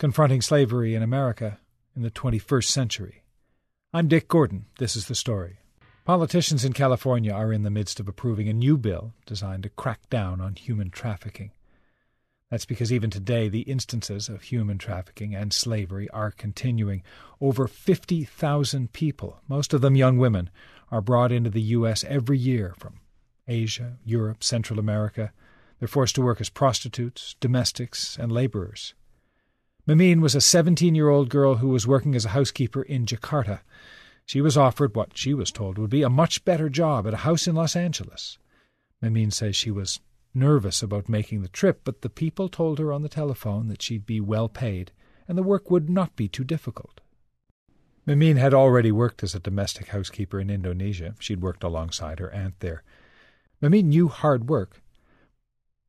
Confronting Slavery in America in the 21st Century. I'm Dick Gordon. This is the story. Politicians in California are in the midst of approving a new bill designed to crack down on human trafficking. That's because even today the instances of human trafficking and slavery are continuing. Over 50,000 people, most of them young women, are brought into the U.S. every year from Asia, Europe, Central America. They're forced to work as prostitutes, domestics, and laborers. Mimine was a 17-year-old girl who was working as a housekeeper in Jakarta. She was offered what she was told would be a much better job at a house in Los Angeles. Mimine says she was nervous about making the trip, but the people told her on the telephone that she'd be well paid and the work would not be too difficult. Mimine had already worked as a domestic housekeeper in Indonesia. She'd worked alongside her aunt there. Mimine knew hard work,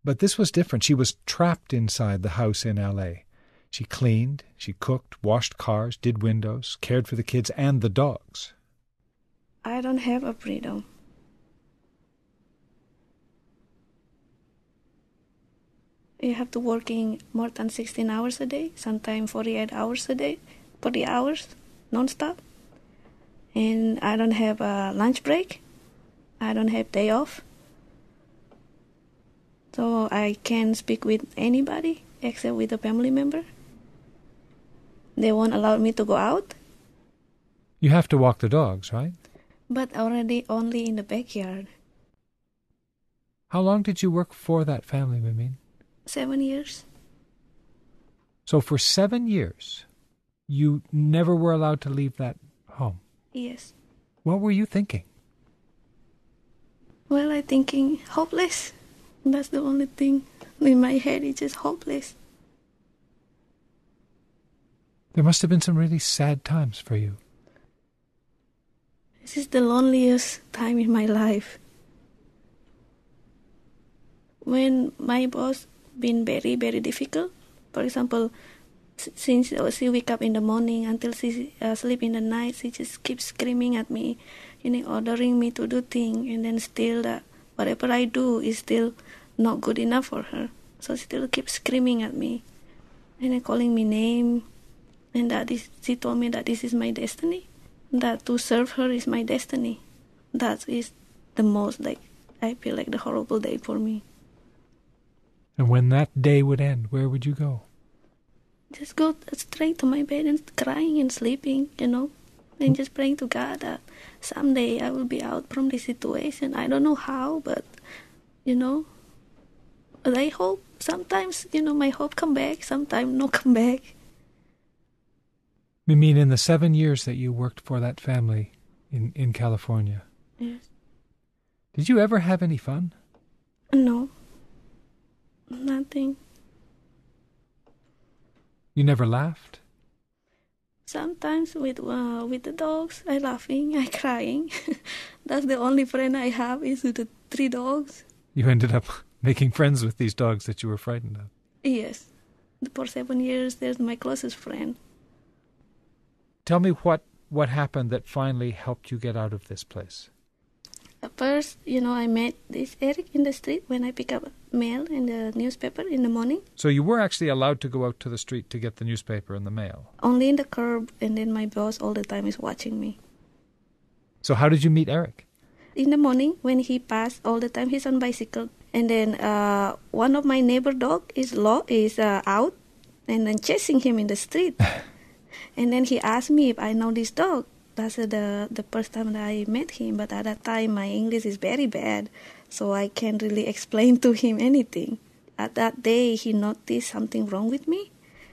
but this was different. She was trapped inside the house in L.A. She cleaned, she cooked, washed cars, did windows, cared for the kids and the dogs. I don't have a freedom. You have to working more than 16 hours a day, sometimes 48 hours a day, 40 hours, non-stop. And I don't have a lunch break. I don't have day off. So I can't speak with anybody except with a family member. They won't allow me to go out. You have to walk the dogs, right? But already only in the backyard. How long did you work for that family, Mimine? 7 years. So for 7 years, you never were allowed to leave that home? Yes. What were you thinking? Well, I'm thinking hopeless. That's the only thing in my head, it's just hopeless. There must have been some really sad times for you. This is the loneliest time in my life. When my boss been very, very difficult. For example, since she wake up in the morning until she sleep in the night, she just keeps screaming at me, ordering me to do things, and then still whatever I do is still not good enough for her. So she still keeps screaming at me and then calling me name. And she told me that this is my destiny, that to serve her is my destiny. That is the most, I feel like the horrible day for me. And when that day would end, where would you go? Just go straight to my bed and crying and sleeping, and just praying to God that someday I will be out from this situation. I don't know how, but, but I hope sometimes, my hope come back, sometimes not come back. Mimine, in the 7 years that you worked for that family in California, yes. Did you ever have any fun? No. Nothing. You never laughed? Sometimes with the dogs, I laughing, I crying. That's the only friend I have is with the 3 dogs. You ended up making friends with these dogs that you were frightened of? Yes. For 7 years, they're my closest friend. Tell me what happened that finally helped you get out of this place. At first, I met this Eric in the street when I pick up mail in the newspaper in the morning. So you were actually allowed to go out to the street to get the newspaper and the mail? Only in the curb, and then my boss all the time is watching me. So how did you meet Eric? In the morning, when he passed all the time, he's on bicycle. And then one of my neighbor dog is out and then chasing him in the street. And then he asked me if I know this dog. That's the first time that I met him. But at that time, my English is very bad, so I can't really explain to him anything. At that day, he noticed something wrong with me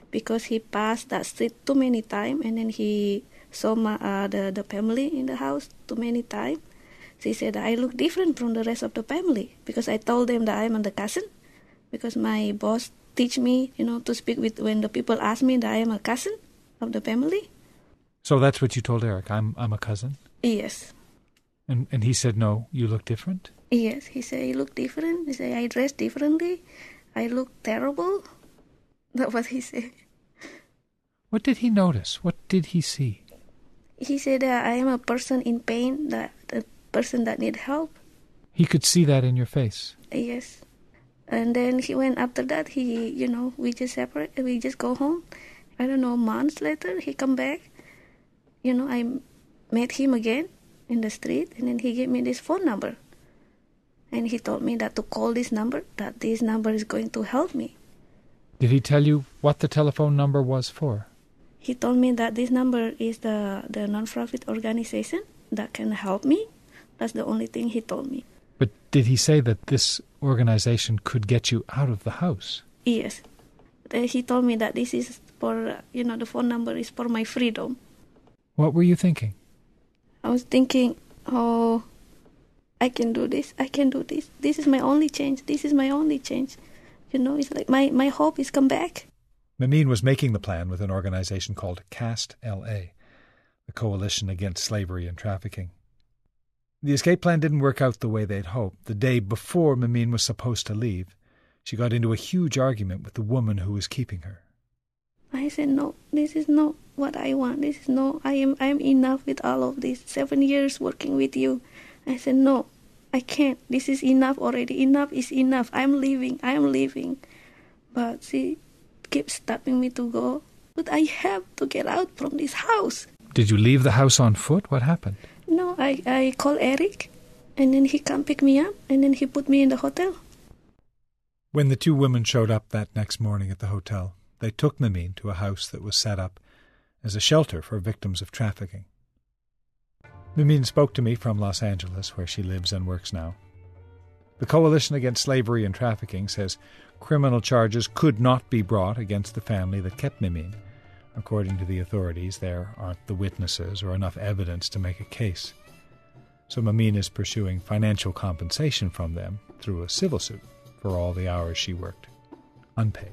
because he passed that street too many times, and then he saw the family in the house too many times. He said I look different from the rest of the family because I told them that I'm the cousin. Because my boss teach me, to speak with when the people ask me that I am a cousin of the family. So that's what you told Eric, I'm a cousin? Yes. And he said, no, you look different? Yes, he said I look different. He said I dress differently. I look terrible. That's what he said. What did he notice? What did he see? He said that I am a person in pain, that a person that need help. He could see that in your face? Yes. And then he went after that, we just separate, we just go home. I don't know, months later, he come back. I met him again in the street, and then he gave me this phone number. And he told me that to call this number, that this number is going to help me. Did he tell you what the telephone number was for? He told me that this number is the non-profit organization that can help me. That's the only thing he told me. But did he say that this organization could get you out of the house? Yes. He told me that this is for, the phone number is for my freedom. What were you thinking? I was thinking, oh, I can do this. I can do this. This is my only change. This is my only change. It's like my hope is come back. Mimine was making the plan with an organization called CAST LA, the Coalition Against Slavery and Trafficking. The escape plan didn't work out the way they'd hoped. The day before Mimine was supposed to leave, she got into a huge argument with the woman who was keeping her. I said, no, this is not what I want. This is no, I am enough with all of this. 7 years working with you. I said, no, I can't. This is enough already. Enough is enough. I'm leaving. But she keeps stopping me to go. But I have to get out from this house. Did you leave the house on foot? What happened? No, I called Eric, and then he come pick me up, and then he put me in the hotel. When the two women showed up that next morning at the hotel, they took Mimine to a house that was set up as a shelter for victims of trafficking. Mimine spoke to me from Los Angeles, where she lives and works now. The Coalition Against Slavery and Trafficking says criminal charges could not be brought against the family that kept Mimine. According to the authorities, there aren't the witnesses or enough evidence to make a case. So Mimine is pursuing financial compensation from them through a civil suit for all the hours she worked, unpaid.